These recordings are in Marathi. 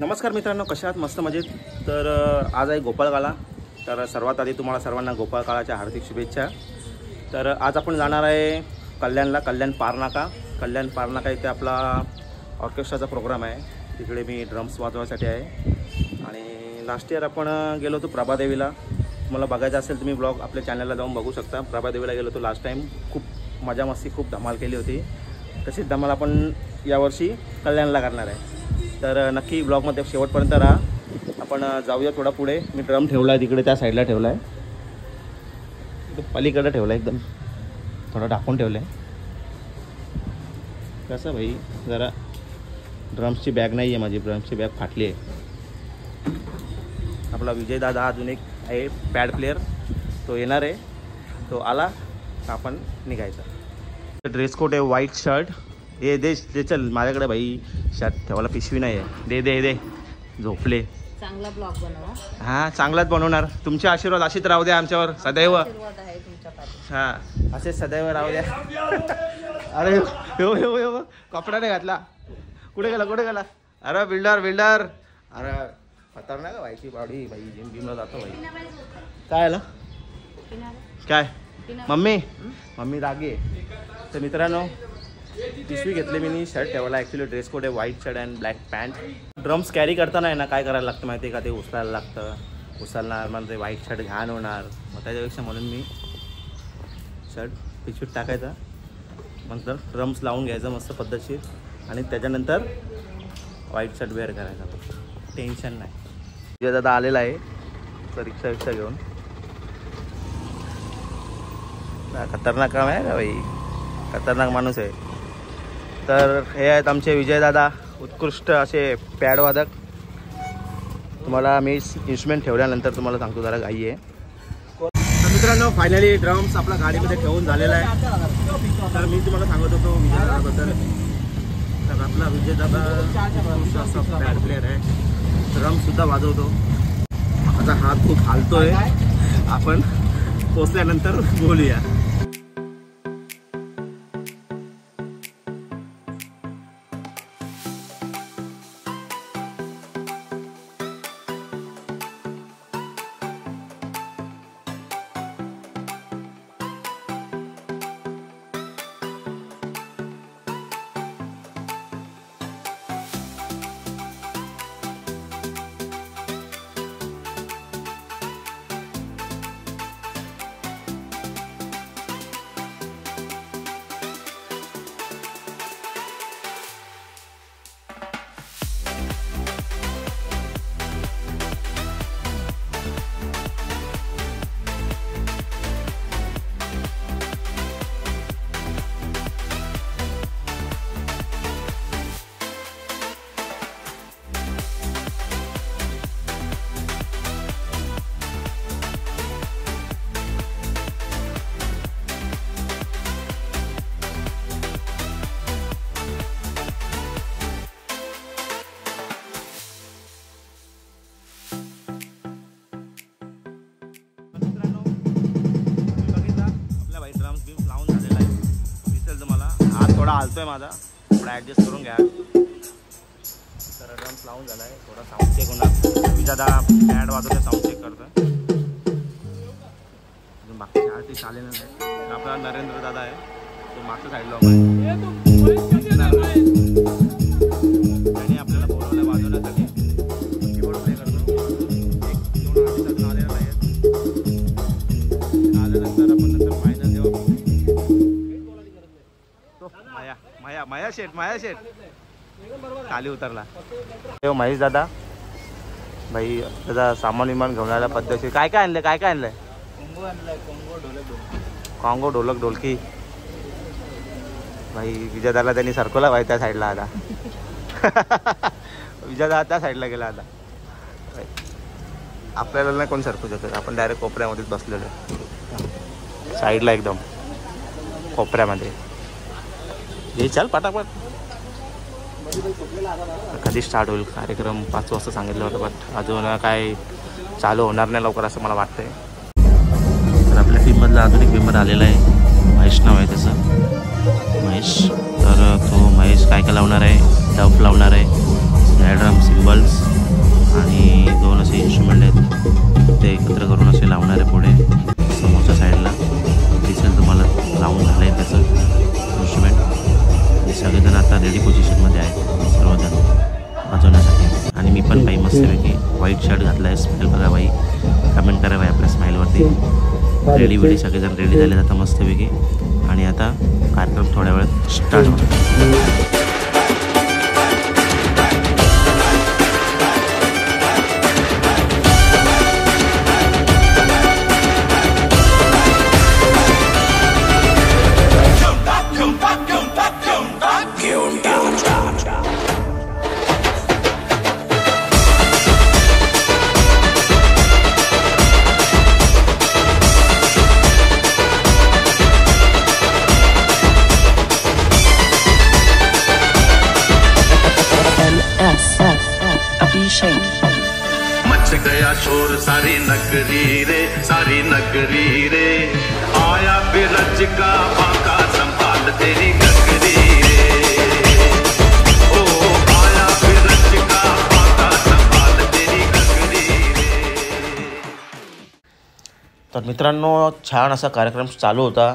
नमस्कार मित्रांनो, कशा आहात? मस्त मजेत. तर आज आहे गोपाळकाला. तर सर्वात आधी तुम्हाला सर्वांना गोपाळकाळाच्या हार्दिक शुभेच्छा. तर आज आपण जाणार आहे कल्याणला, कल्याण पारनाका इथे आपला ऑर्केस्ट्राचा प्रोग्राम आहे. तिकडे मी ड्रम्स वाजवायसाठी आहे. आणि लास्ट इयर आपण गेलो होतो प्रभादेवीला. तुम्हाला बघायचं असेल तुम्ही ब्लॉग आपल्या चॅनलला जाऊन बघू शकता. प्रभादेवीला गेलो होतो लास्ट टाईम. खूप मजा मस्ती, खूप धमाल केली होती. तशीच धमाल आपण यावर्षी कल्याणला करणार आहे. तर नक्की ब्लॉगमध्ये शेवटपर्यंत राहा. आपण जाऊया थोडा पुढे. मी ड्रम ठेवला आहे तिकडे, त्या साईडला ठेवला आहे, पलीकडे ठेवला आहे, एकदम थोडा टाकून ठेवलं आहे. कसं भाई, जरा ड्रम्सची बॅग नाही आहे माझी, ड्रम्सची बॅग फाटली आहे. आपला विजय दादा अजून एक आहे पॅड प्लेयर, तो येणार आहे. तो आला तर आपण निघायचा. ड्रेस कोड आहे व्हाईट शर्ट. हे दे चल माझ्याकडे भाई, शर्ट ठेवायला पिशवी नाही आहे. दे झोपले. चांगला ब्लॉग बनवा. हां, चांगलाच बनवणार. तुमचे आशीर्वाद असेच राहू द्या आमच्यावर सदैव. हां, असेच सदैव राहू द्या. अरे हो कपडा नाही घातला. कुठे गेला? अरे बिल्डर. अरे खतरनाक का व्हायची बावडी भाई. जिमला जातो भाई. काय आलं काय? मम्मी रागी आहे. तर मित्रांनो, पिशवी घेतली मी, शर्ट ठेवायला. ॲक्च्युली ड्रेस कोड आहे white shirt and black pant. Drums carry करताना आहे ना, काय करायला लागतं माहिती आहे का? ते उचलायला लागतं. उचलणार मग ते व्हाईट शर्ट घाण होणार. मग त्याच्यापेक्षा म्हणून मी शर्ट पिशवीत टाकायचा, नंतर ड्रम्स लावून घ्यायचं मस्त पद्धतशीर, आणि त्याच्यानंतर व्हाईट शर्ट वेअर करायचा. टेन्शन नाही. विजय दादा आलेला आहे तर रिक्षा घेऊन. खतरनाक काम आहे का भाई, खतरनाक माणूस आहे. तर हे आहेत आमचे विजयदादा, उत्कृष्ट असे पॅडवादक. तुम्हाला मी इन्स्ट्रुमेंट ठेवल्यानंतर तुम्हाला सांगतो, जरा घाई आहे. तर मित्रांनो, फायनली ड्रम्स आपला गाडीमध्ये ठेवून झालेला आहे. तर मी तुम्हाला सांगत होतो विजयदादाबद्दल. तर आपला विजयदादा उत्कृष्ट असा पॅड प्लेअर आहे. ड्रमसुद्धा वाजवतो. माझा हात खूप हालतोय. आपण पोचल्यानंतर बोलूया. हालतोय माझा, थोडा ॲडजस्ट करून घ्या. तर ड्रम्स लावून झाला आहे. थोडा साऊंड चेक होणार. मी दादा पॅड वाजवते, साऊंड चेक करतोय. अजून बाकीचे आर्टिस्ट आलेले नाही. आपला नरेंद्र दादा आहे, तो मागच्या साईडला आणि आपल्याला बोलवलं वाजवण्यासाठी. कीबोर्ड प्ले करतो. 1-2 आर्टिस्ट अजून आलेले नाही आहेत. आल्यानंतर आपण नंतर फायनल जेव्हा माया शेट खाली उतरला. तेव्हा महेश दादा भाई त्याचा सामान विमान घेऊन आला पद्धतशीर. काय काय आणलंय, काय काय आणलंय? कॉंगो, ढोलक, ढोलकी. भाई विजयदाला त्यांनी सरकवला भाई त्या साईडला आता. विजयदा त्या साईडला गेला आता. आपल्याला नाही कोण सरकू शकत, आपण डायरेक्ट कोपऱ्यामध्येच बसलेलो आहे साईडला एकदम कोपऱ्यामध्ये. हे चल पटापट. कधी स्टार्ट होईल कार्यक्रम? 5 वाजता सांगितलं होतं, बट अजून काय चालू होणार नाही लवकर असं मला वाटतंय. तर आपल्या टीममधला अजून एक मेंबर आलेला आहे, महेश नाव आहे त्याचं, महेश. तर तो महेश काय काय लावणार आहे? डफ लावणार आहे, स्नॅर ड्रम, सिम्बल्स आणि 2 असे इन्स्ट्रुमेंट आहेत ते एकत्र करून असे लावणार आहे पुढे समोरच्या साईडला. दिसेल तुम्हाला लावून झालं आहे त्याचं इन्स्ट्रुमेंट. हे सगळेजण आता रेडी पोझिशनमध्ये आहेत सर्वजण वाजवण्यासाठी. आणि मी पण बाई मस्तपैकी व्हाईट शर्ट घातला आहे. स्माईल बघा बाई, कमेंट करा बाई आपल्या स्माईलवरती. रेडी वेडी सगळेजण रेडी झाले आता मस्तपैकी. आणि आता कार्यक्रम थोड्या वेळात स्टार्ट होतो. मच गया शोर सारी नगरी रे, सारी नगरी रे. आया बिरज का बाका संभाल तेरी गगरी रे. ओ आया बिरज का बाका संभाल तेरी गगरी रे. तर मित्रांनो, छान असा कार्यक्रम चालू होता.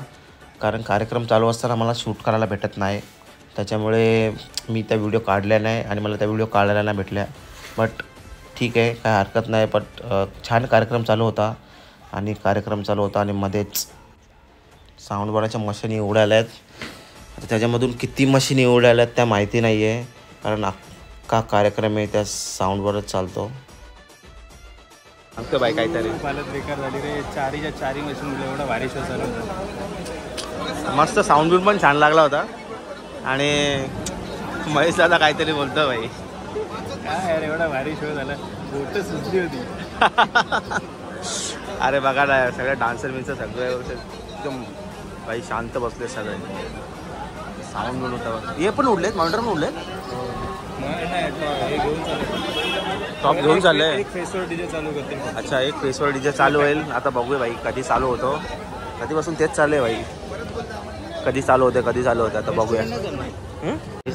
कारण कार्यक्रम चालू असताना मला शूट करायला भेटत नाही, त्याच्यामुळे मी त्या व्हिडिओ काढल्या नाही आणि मला त्या व्हिडिओ काढायला नाही भेटल्या. बट ठीक आहे, काय हरकत नाही. बट छान कार्यक्रम चालू होता. आणि मध्येच साऊंड बाराच्या मशीनी उडाल्या आहेत. आता त्याच्यामधून किती मशीनी उडाल्या आहेत त्या माहिती नाही आहे, कारण अख्खा कार्यक्रम आहे त्या साऊंडवरच चालतो. सांगतो बाई काहीतरी पालत बेकार झाली रे. चारी मशीन एवढा भारी शो चालू होता. मस्त साऊंड बिल पण छान लागला होता. आणि महेश दादा काहीतरी बोलतो बाई. काय यार, एवढा भारी शो झाला, बोट सुचली होती. अरे बघा ना, सगळे डान्सर बिन्सर सगळे एकदम बाई शांत बसले सगळे. साऊंड बिल होता. हे पण उडलेत, माउंटर पण उडलेत. टॉप घेऊन चालले. एक फेसवर डीजे चालू करते. अच्छा, एक फेसवर डीजे चालू होईल. आता बघूया बाई कधी चालू होतो. कधीपासून तेच चालू आहे बाई, कधी चालू होते आता बघूया.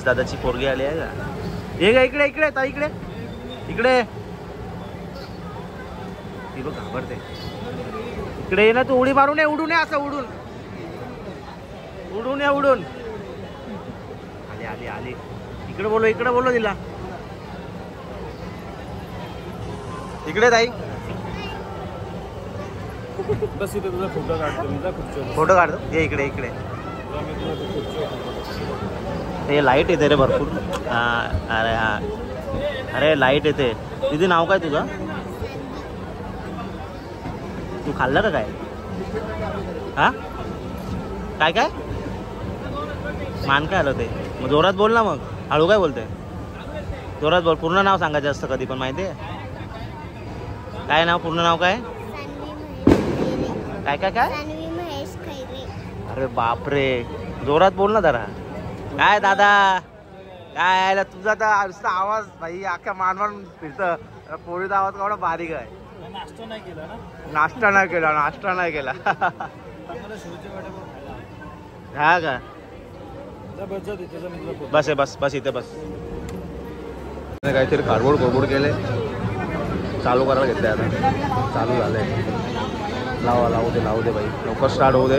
दादाची पोरगी आली आहे का? ये का इकडे, इकडे ताई, इकडे इकडे. ती बघ घाबरते. इकडे ये ना तू. उडी मारून ये, उडून ये, असं उडून ये, उडून. आली. इकडे बोलो तिला. इकडे ताई. बस इथे तुझा फोटो काढतो. ये इकडे. हे लाईट येते रे भरपूर. अरे लाईट येते. तिथे नाव काय तुझं? तू खाल्लं का काय? हा काय मान काय आलं ते? मग जोरात बोल ना. मग हळू काय बोलते? जोरात बोल. पूर्ण नाव सांगायचं असतं कधी पण, माहिती आहे काय नाव? पूर्ण नाव काय? काय? अरे बापरे, जोरात बोल ना जरा. काय दादा, काय आहे तुझा तर आवाज भाई अख्ख्या मान फिरतं. पोरीचा आवाज केवढा बारीक आहे. नाश्ता नाही केला. हा का? बस इथे बस. काहीतरी कारबोड केले, चालू करायला घेतले. आता चालू झालंय. लावू दे बाई, लवकर स्टार्ट होऊ दे.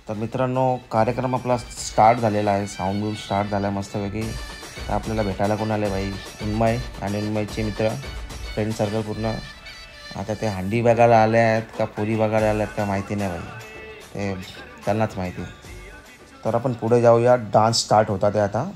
तर मित्रांनो कार्यक्रम आपला स्टार्ट झालेला आहे, साऊंड बिऊंड स्टार्ट झाला आहे मस्तपैकी. तर आपल्याला भेटायला कोण आले भाई, उन्मय आणि उन्मयचे मित्र फ्रेंड सर्कल पूर्ण. आता ते हंडी बघायला आले आहेत का पुरी बघायला आले आहेत का माहिती नाही भाई, ते त्यांनाच माहिती. तर आपण पुढे जाऊया, डान्स स्टार्ट होता ते आता.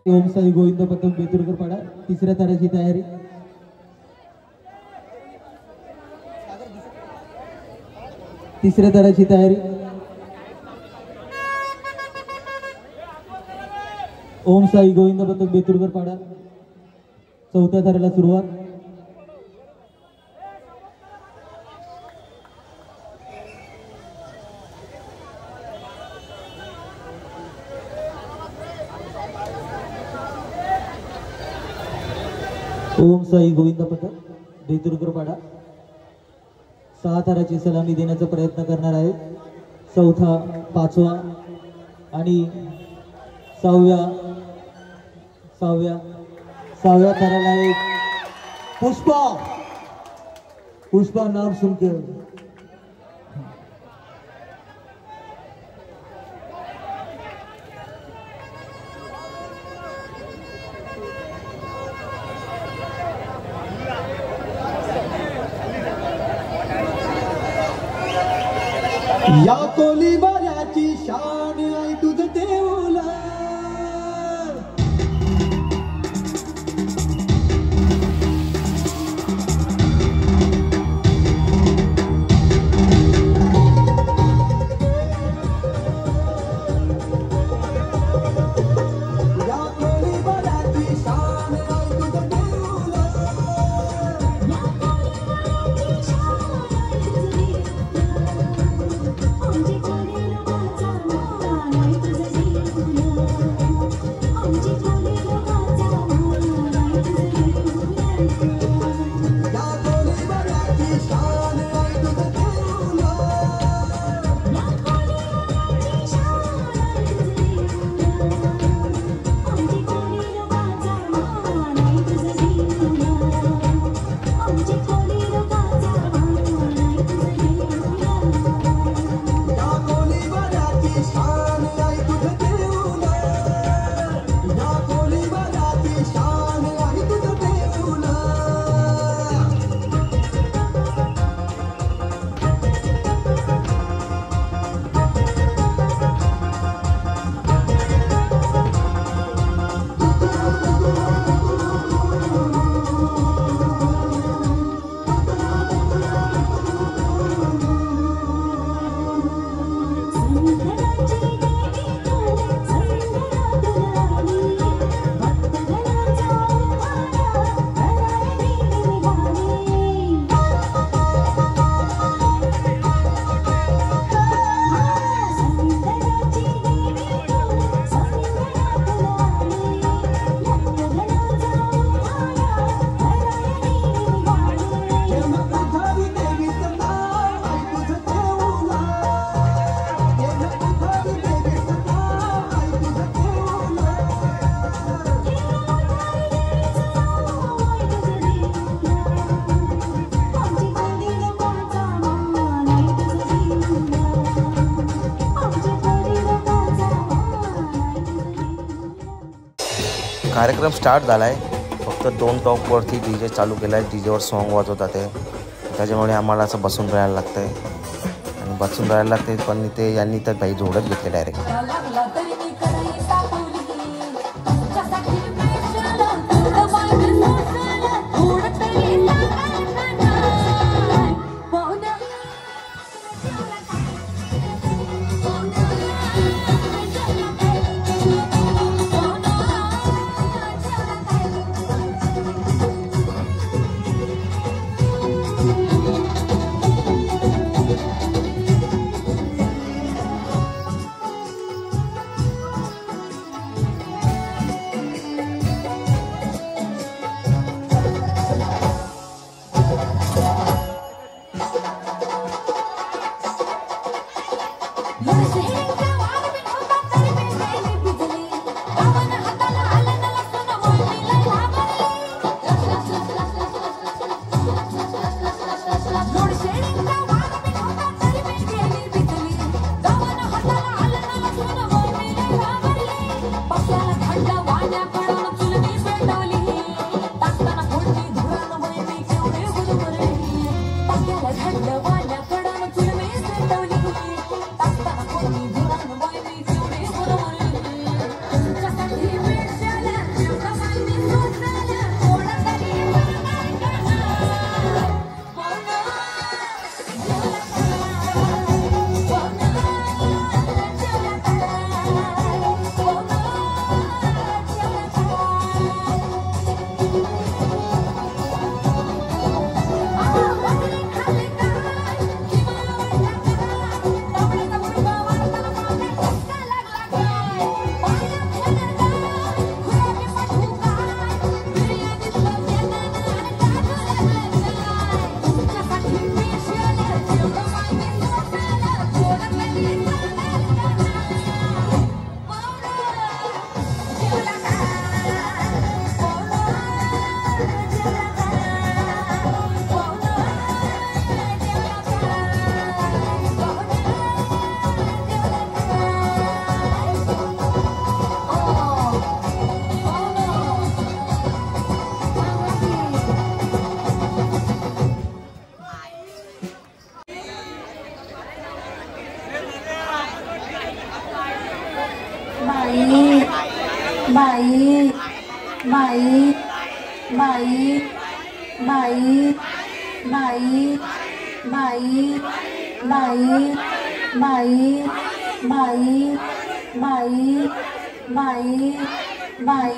ओम साई गोविंद पतंग बेतुरकर पाडा तिसऱ्या ताराची तयारी. तिसऱ्या ताराची तयारी. ओम साई गोविंद पतंग बेतुरकर पाडा चौथ्या तारेला सुरुवात. ओम साई गोविंद पथक बेतुरकर पाडा 6 ताराची सलामी देण्याचा प्रयत्न करणार आहे. चौथा, पाचवा आणि सहाव्या ताराला एक पुष्पा नाम सुनकर. या कोली बाऱ्याची शान आई तुझ देऊला. कार्यक्रम स्टार्ट झाला आहे. फक्त 2 टॉपवरती DJ चालू केला आहे. DJवर सॉन्ग वाजवतात आहे, त्याच्यामुळे आम्हाला असं बसून राहायला लागतं आहे आणि बसून राहायला लागते. पण ते यांनी तर काही जोडत घेतले डायरेक्ट. बाई बाई बाई बाई बाई बाई बाई बाई बाई बाई बाई बाई बाई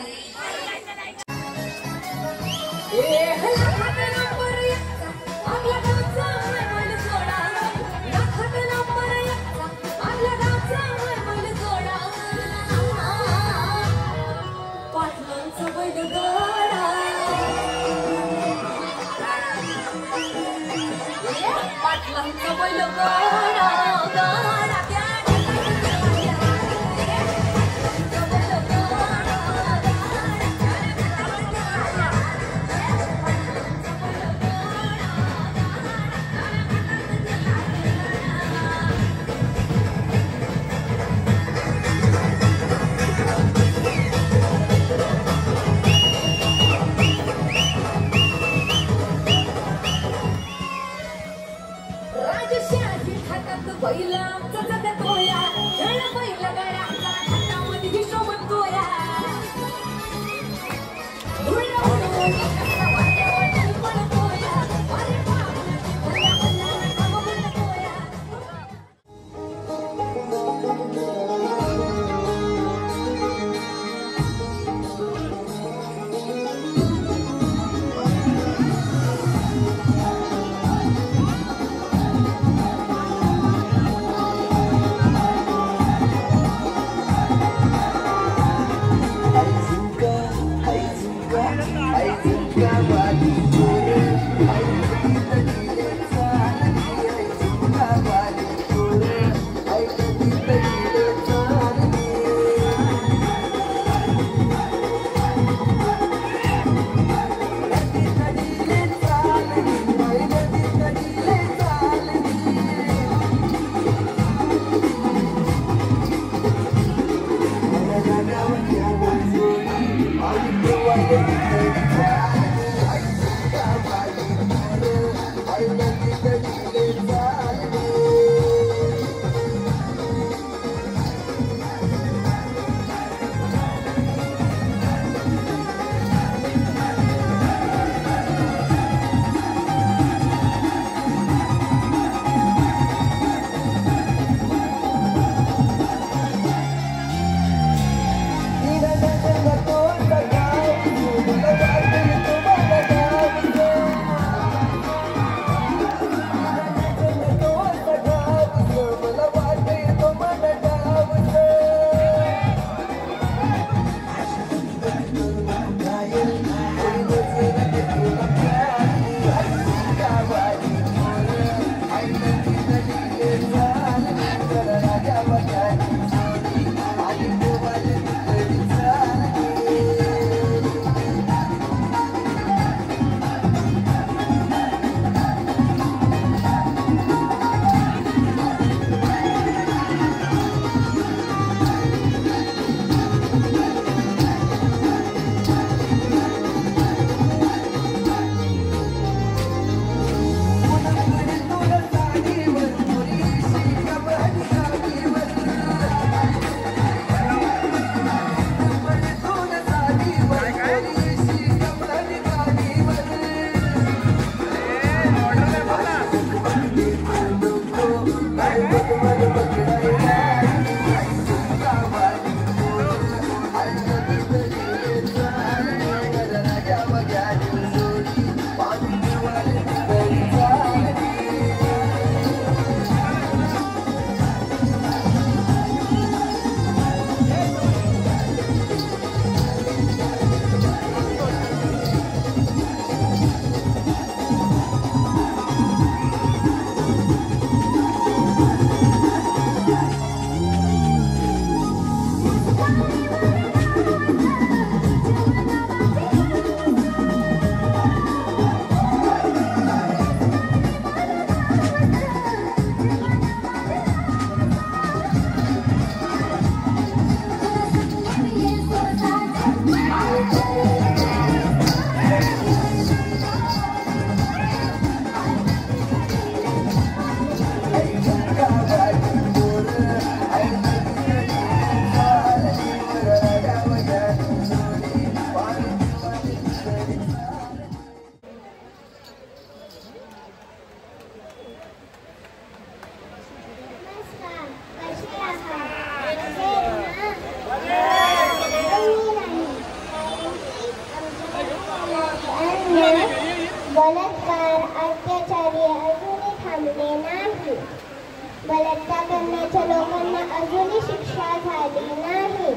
बलात्कार करण्याच्या लोकांना अजूनही शिक्षा झाली नाही.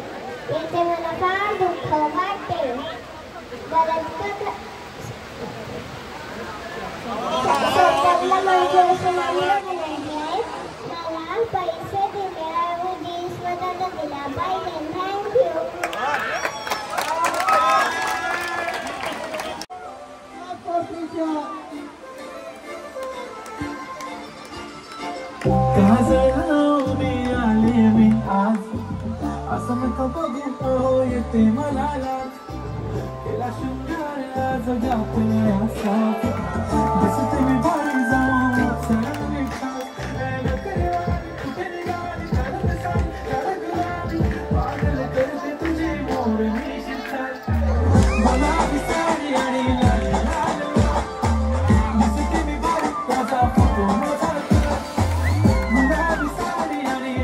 याचे मला फार दुःख वाटते. बलात्कार माझे असे मानलं नाही आहे. मला पैसे दिल्याऐवजी स्वतःला दिला पाहिजे. थँक्यू. असं नको बघू येते मला केला शृंगार जगात असा दिसते मी बाहेर जाऊन कुठे निघाली पागल करते तुझी मोर मी मला विसारी आणि दिसते मी बाहेर त्याचा फोटो माझा मला विसारी आणि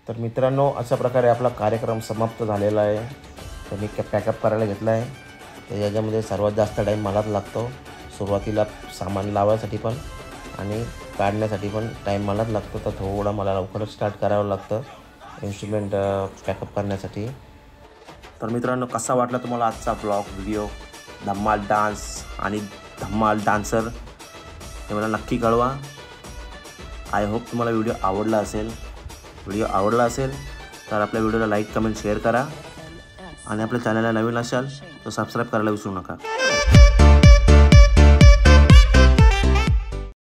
तर मित्रांनो, अशा प्रकारे आपला कार्यक्रम समाप्त झालेला आहे. तर मी पॅकअप करायला घेतला आहे. तर याच्यामध्ये सर्वात जास्त टाईम मलाच लागतो. सुरुवातीला सामान लावायसाठी पण आणि काढण्यासाठी पण टाईम मलाच लागतो. तर थोडं मला लवकरच स्टार्ट करावं लागतं इन्स्ट्रुमेंट पॅकअप करण्यासाठी. तर मित्रांनो, कसा वाटला तुम्हाला आजचा व्हिडिओ? धम्माल डान्स आणि धम्माल डान्सर हे मला नक्की कळवा. आय होप तुम्हाला व्हिडिओ आवडला असेल. व्हिडिओ आवडला असेल तर आपल्या व्हिडिओला लाईक, कमेंट, शेअर करा आणि आपल्या चॅनलला नवीन असाल तर सबस्क्राईब करायला विसरू नका.